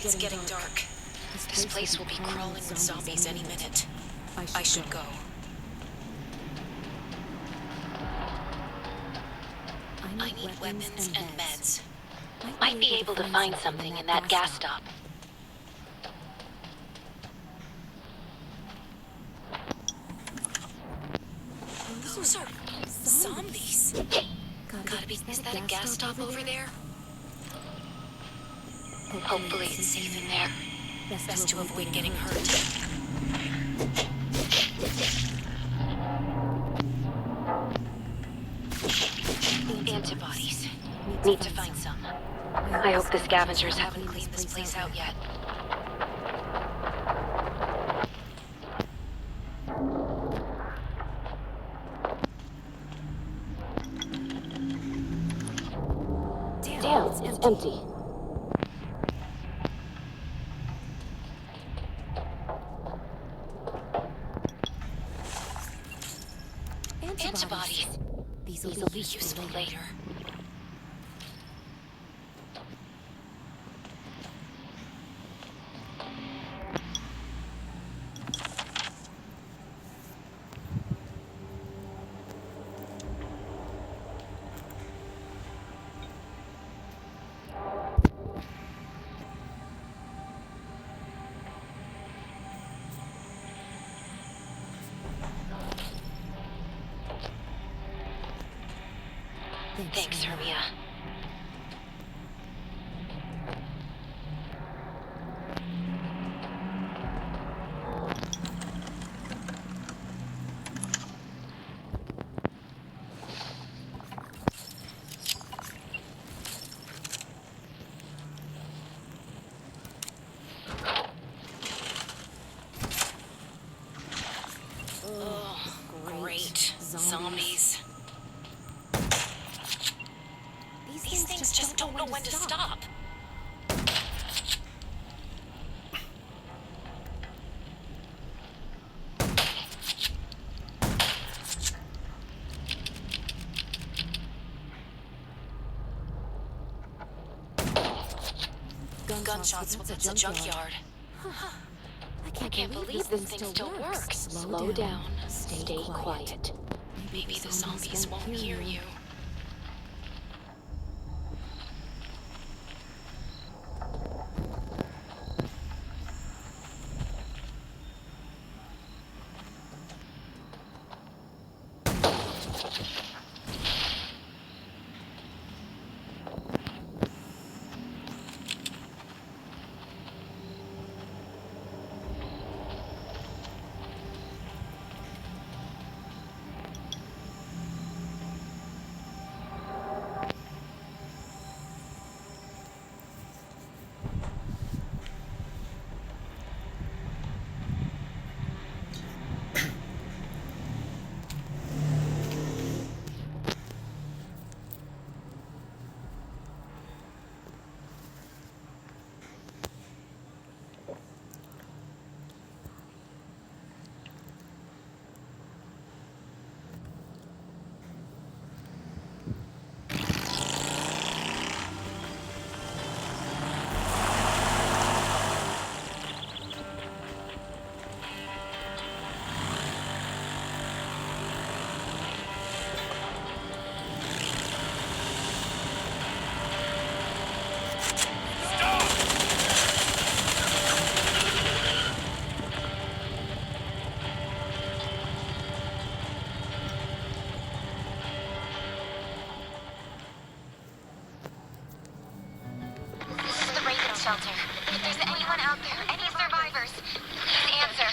It's getting dark. This place will be crawling with zombies any minute. I should go. I need weapons and meds. Might be able to find something in that gas stop. Those are zombies. Gotta be. Is that a gas stop over there? Hopefully it's safe in there. Best to avoid getting hurt. Antibodies. Need to find some. I hope the scavengers Haven't cleaned this place out yet. Damn, it's empty. Antibodies. These will be useful later. Thanks, Hermia. Oh, great. Zombies. These things just don't know when to stop. Gunshots from the junkyard. I can't believe this thing still works. Slow down. Stay quiet. Maybe the zombies won't hear you. Shelter. If there's anyone out there, any survivors, please answer.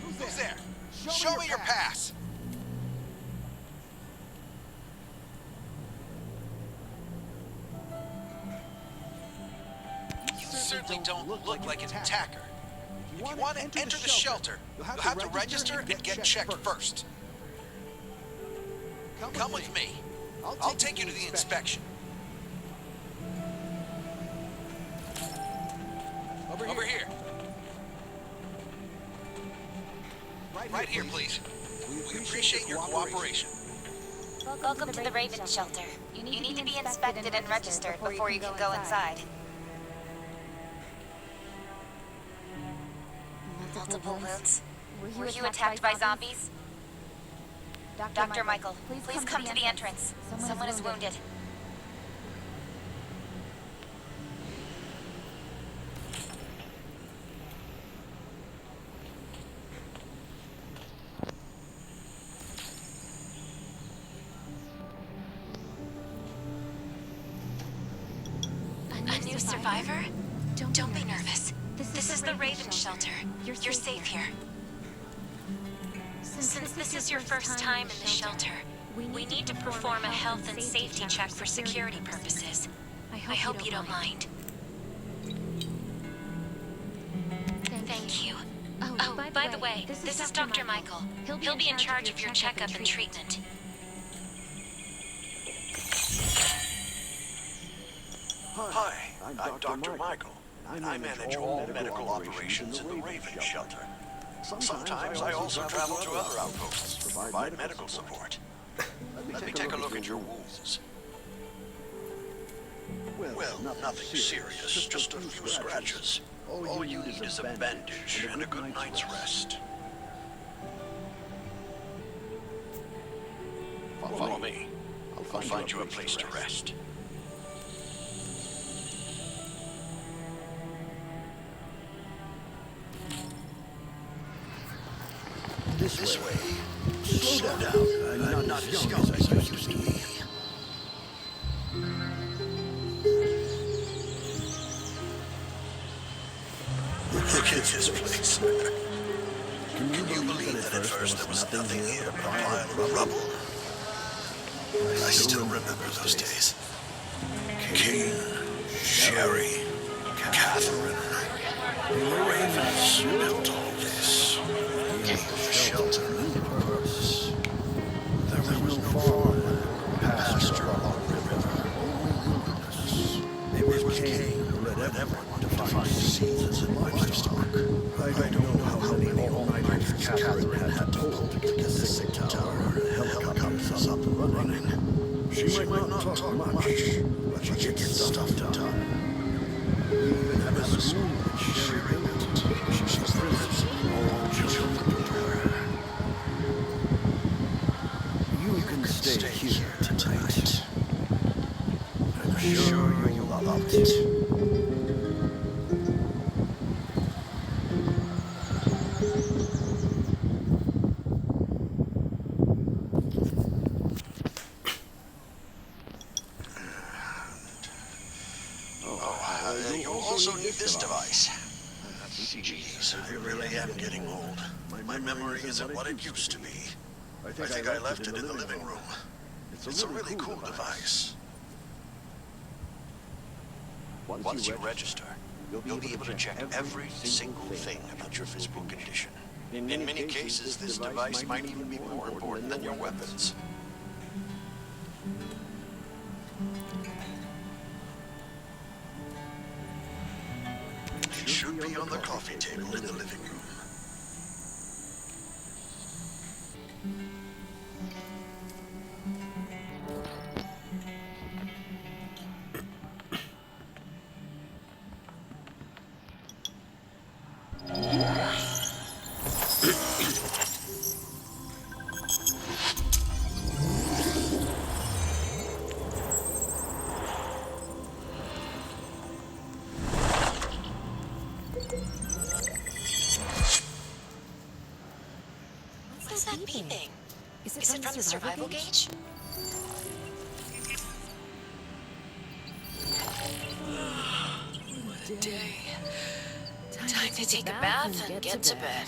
Who's there? Show me your pass. You certainly don't look like an attacker. If you want to enter the shelter, you'll have to register and get checked first. Come with me. I'll take you to the inspection. Over here. Right here, please. We We appreciate your cooperation. Welcome to the Raven Shelter. You need to be inspected and registered before you can go inside. Multiple wounds. Were you attacked by zombies? Dr. Michael, please come to the entrance. Someone is wounded. A new survivor? Don't be nervous. This is the Raven Shelter. You're safe here. Since this is your first time in the shelter, we need to perform a health and safety check for security purposes. I hope you don't mind. Thank you. Oh, by the way, this is Dr. Michael. He'll be in charge of your checkup and treatment. Hi, I'm Dr. Michael, and I manage all medical operations in the Raven Shelter. Sometimes I also travel to other outposts to provide medical support. Let me take a look at your wounds. Well, nothing serious, just a few scratches. All you need is a bandage and a good night's rest. Follow me. I'll find you a place to rest. This way. Slow down. I'm not as young as I used to be. Look at this place. Can you believe that at first there was nothing here but a pile of rubble? I still remember those days. Kane, Sherry, Catherine, the Ravens built all this. Gave the shelter and purpose. There was no farm, pasture along the river, only wilderness. It was Kane who led everyone to find seasons and livestock. I don't know how many all-nighters Catherine had told to get the sick tower and helicopters up and running. She might not talk much, but she gets stuff done. We even had a school that Sherry built. She's the princess of all children. You can stay here tonight. I'm sure you'll love it. You also need this device. Jeez, I really am getting old. My memory isn't what it used to be. I think I left it in the living room. It's a really cool device. Once you register, you'll be able to check every single thing about your physical condition. In many cases, this device might even be more important than your weapons. It should be on the coffee table in the living room. What's that beeping? Is it from the survival gauge? What a day. Time to take a bath and get to bed.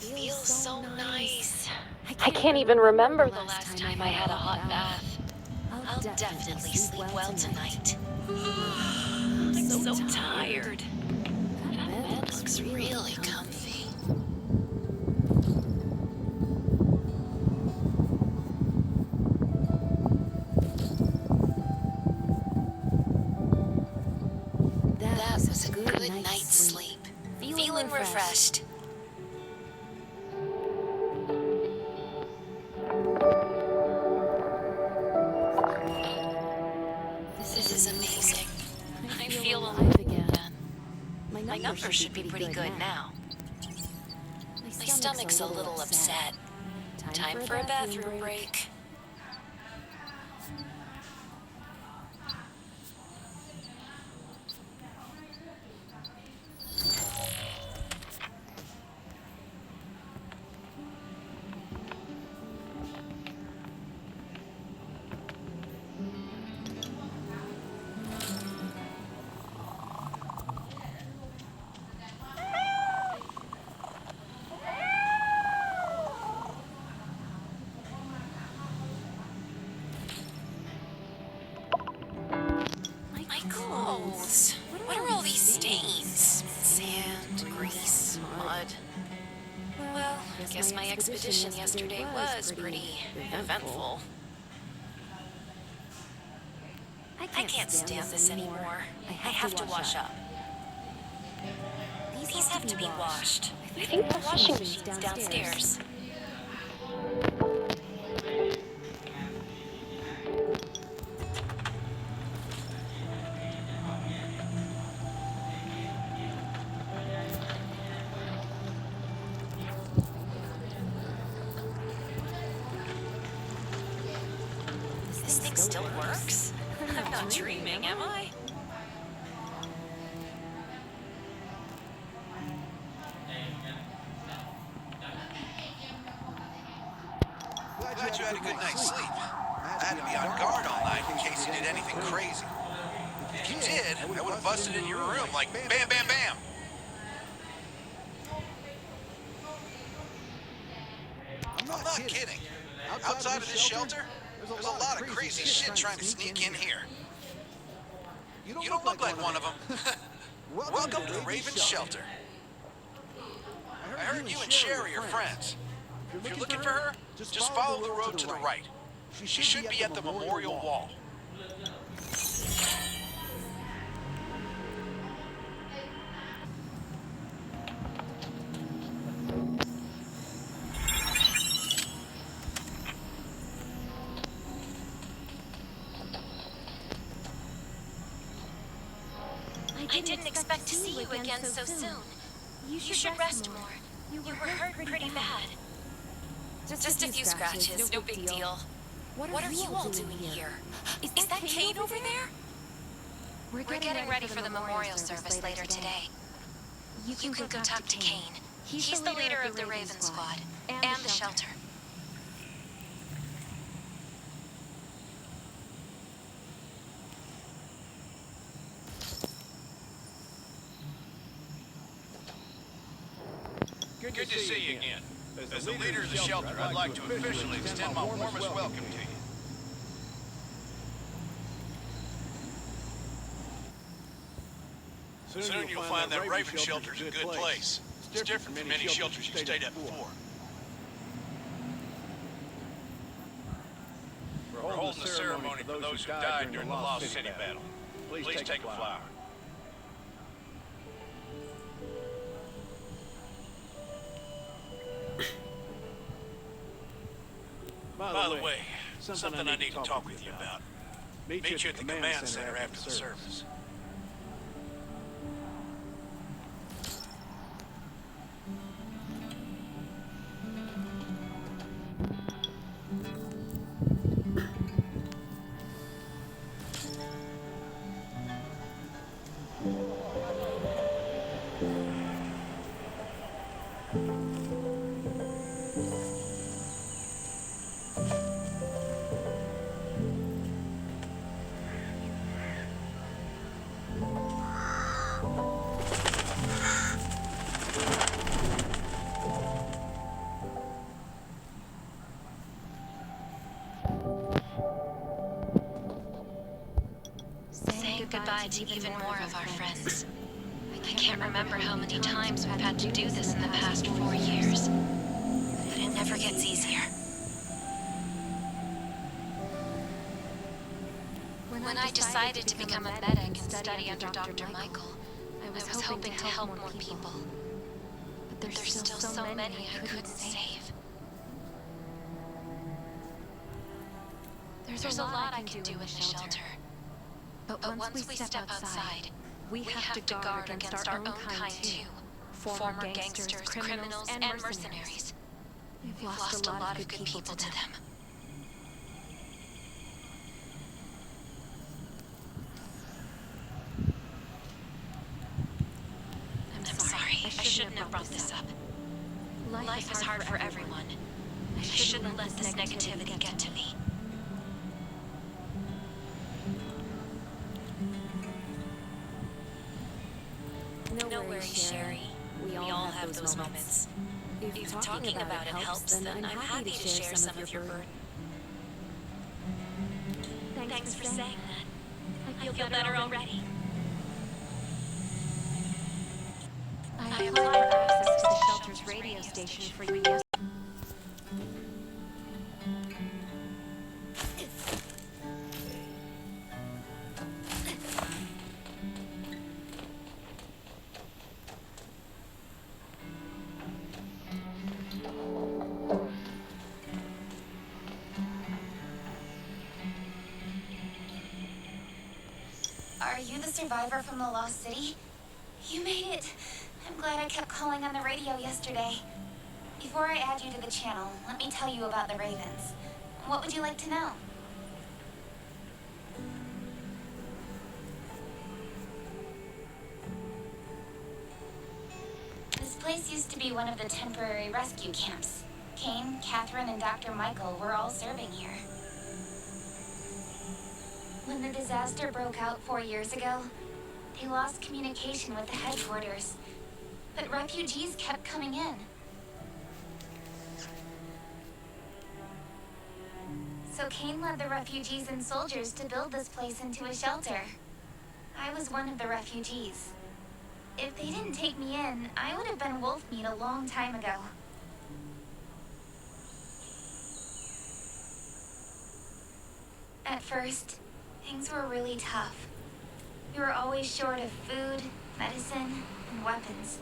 Feels so nice. I can't even remember the last time I had a hot bath. I'll definitely sleep well tonight. I'm so tired. That bed looks Really comfy. That was a good night's sleep. Feeling refreshed. This is amazing. I feel alive again. My numbers should be pretty good now. My stomach's a little upset. Time for a bathroom break. My clothes. What are all these stains? Sand, grease, mud. Well, I guess my expedition yesterday was pretty eventful. I can't stand this anymore. I have to wash up. These have to be washed. I think the washing machine's downstairs. This thing still works? I'm not dreaming, am I? Glad you had a good night's sleep. I had to be on guard all night in case you did anything crazy. If you did, I would have busted in your room like bam, bam, bam. I'm not kidding. Outside of this shelter, there's a lot of crazy shit trying to sneak in here. You don't look like one of them. Welcome to the Raven Shelter. I heard you and Sherry are friends. If you're looking for her, just follow the road to the right. She should be at the memorial wall. I didn't expect to see you again so soon. You should rest more. You were hurt pretty bad. Just a few scratches, no big deal. What are you all doing here? Is that Kane over there? We're getting ready for the memorial service later today. You can go talk to Kane. He's the leader of the Raven Squad and the shelter. Good to see you again. As the leader of the shelter, I'd like to officially extend my warmest welcome to you. Soon you'll find that Raven Shelter's a good place. It's different from any shelters you've stayed at before. We're holding a ceremony for those who died during the Lost City battle. Please take a flower. By the way, something I need to talk with you about. Meet you at the command center after the service. goodbye to even more of our friends. I can't remember how many times we've had to do this in the past 4 years, but it never gets easier. When I decided to become a medic and study under Dr. Michael, I was hoping to help more people. But there's still so many I couldn't save. There's a lot I can do in the shelter. But once we step outside, we have to guard against our own kind too. Former gangsters, criminals, and mercenaries. We've lost a lot of good people to them. I'm sorry. I shouldn't have brought this up. Life is hard for everyone. I shouldn't let this negativity get to me. No worries, Sherry. We all have those moments. If talking about it helps, then I'm happy to share some of your burden. Thanks for saying that. I feel better already. I applied for access to the shelter's radio station for you yesterday. Are you the survivor from the Lost City? You made it. I'm glad I kept calling on the radio yesterday. Before I add you to the channel, let me tell you about the Ravens. What would you like to know? This place used to be one of the temporary rescue camps. Kane, Catherine, and Dr. Michael were all serving here. When the disaster broke out 4 years ago, they lost communication with the headquarters. But refugees kept coming in. So Kane led the refugees and soldiers to build this place into a shelter. I was one of the refugees. If they didn't take me in, I would have been wolf meat a long time ago. At first, things were really tough. We were always short of food, medicine, and weapons.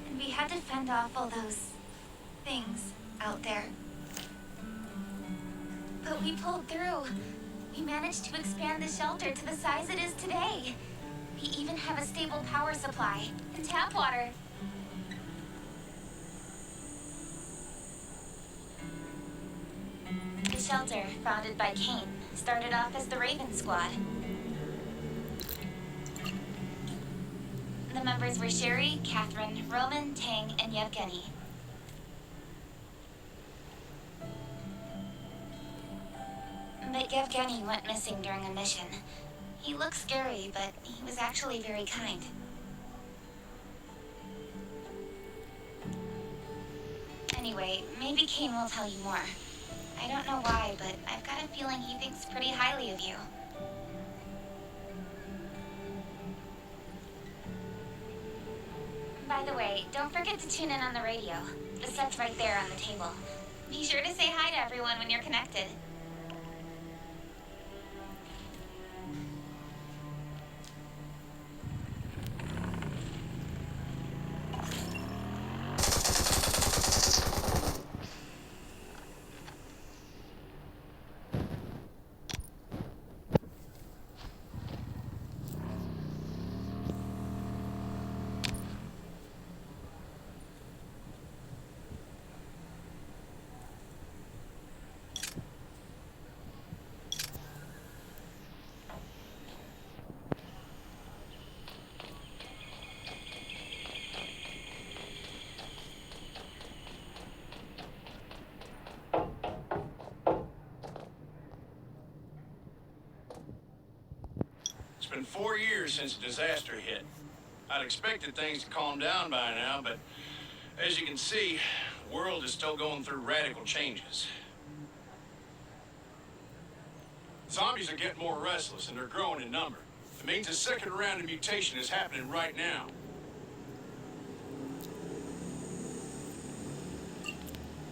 And we had to fend off all those things out there. But we pulled through. We managed to expand the shelter to the size it is today. We even have a stable power supply and tap water. The shelter, founded by Kane, started off as the Raven Squad. The members were Sherry, Catherine, Roman, Tang, and Yevgeny. But Yevgeny went missing during a mission. He looked scary, but he was actually very kind. Anyway, maybe Kane will tell you more. I don't know why, but I've got a feeling he thinks pretty highly of you. By the way, don't forget to tune in on the radio. The set's right there on the table. Be sure to say hi to everyone when you're connected. It's been 4 years since the disaster hit. I'd expected things to calm down by now, but as you can see, the world is still going through radical changes. Zombies are getting more restless and they're growing in number. The It means a second round of mutation is happening right now.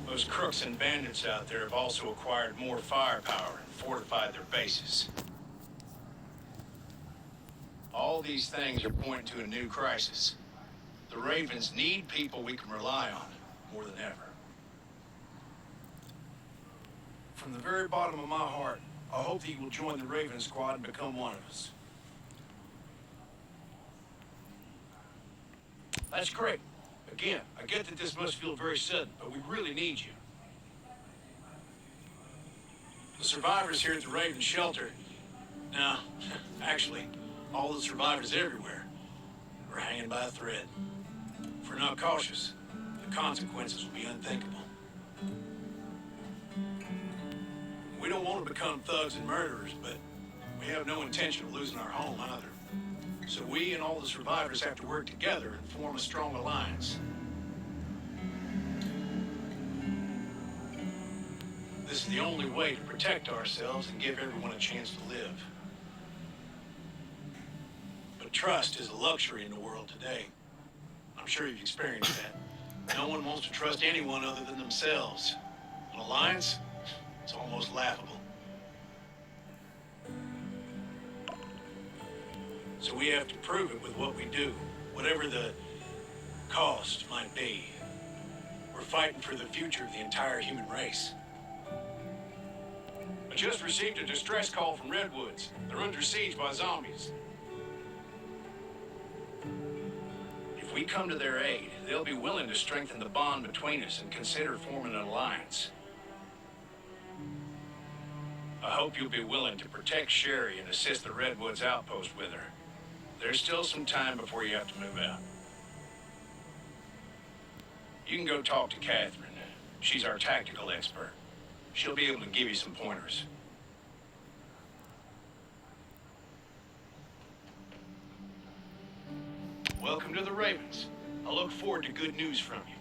Those crooks and bandits out there have also acquired more firepower and fortified their bases. All these things are pointing to a new crisis. The Ravens need people we can rely on more than ever. From the very bottom of my heart, I hope that you will join the Raven Squad and become one of us. That's great. Again, I get that this must feel very sudden, but we really need you. The survivors here at the Raven Shelter... No, actually, all the survivors everywhere are hanging by a thread. If we're not cautious, the consequences will be unthinkable. We don't want to become thugs and murderers, but we have no intention of losing our home either. So we and all the survivors have to work together and form a strong alliance. This is the only way to protect ourselves and give everyone a chance to live. But trust is a luxury in the world today. I'm sure you've experienced that. No one wants to trust anyone other than themselves. An alliance? It's almost laughable. So we have to prove it with what we do, whatever the cost might be. We're fighting for the future of the entire human race. I just received a distress call from Redwoods. They're under siege by zombies. If we come to their aid, they'll be willing to strengthen the bond between us and consider forming an alliance. I hope you'll be willing to protect Sherry and assist the Redwoods outpost with her. There's still some time before you have to move out. You can go talk to Catherine. She's our tactical expert. She'll be able to give you some pointers. Welcome to the Ravens. I look forward to good news from you.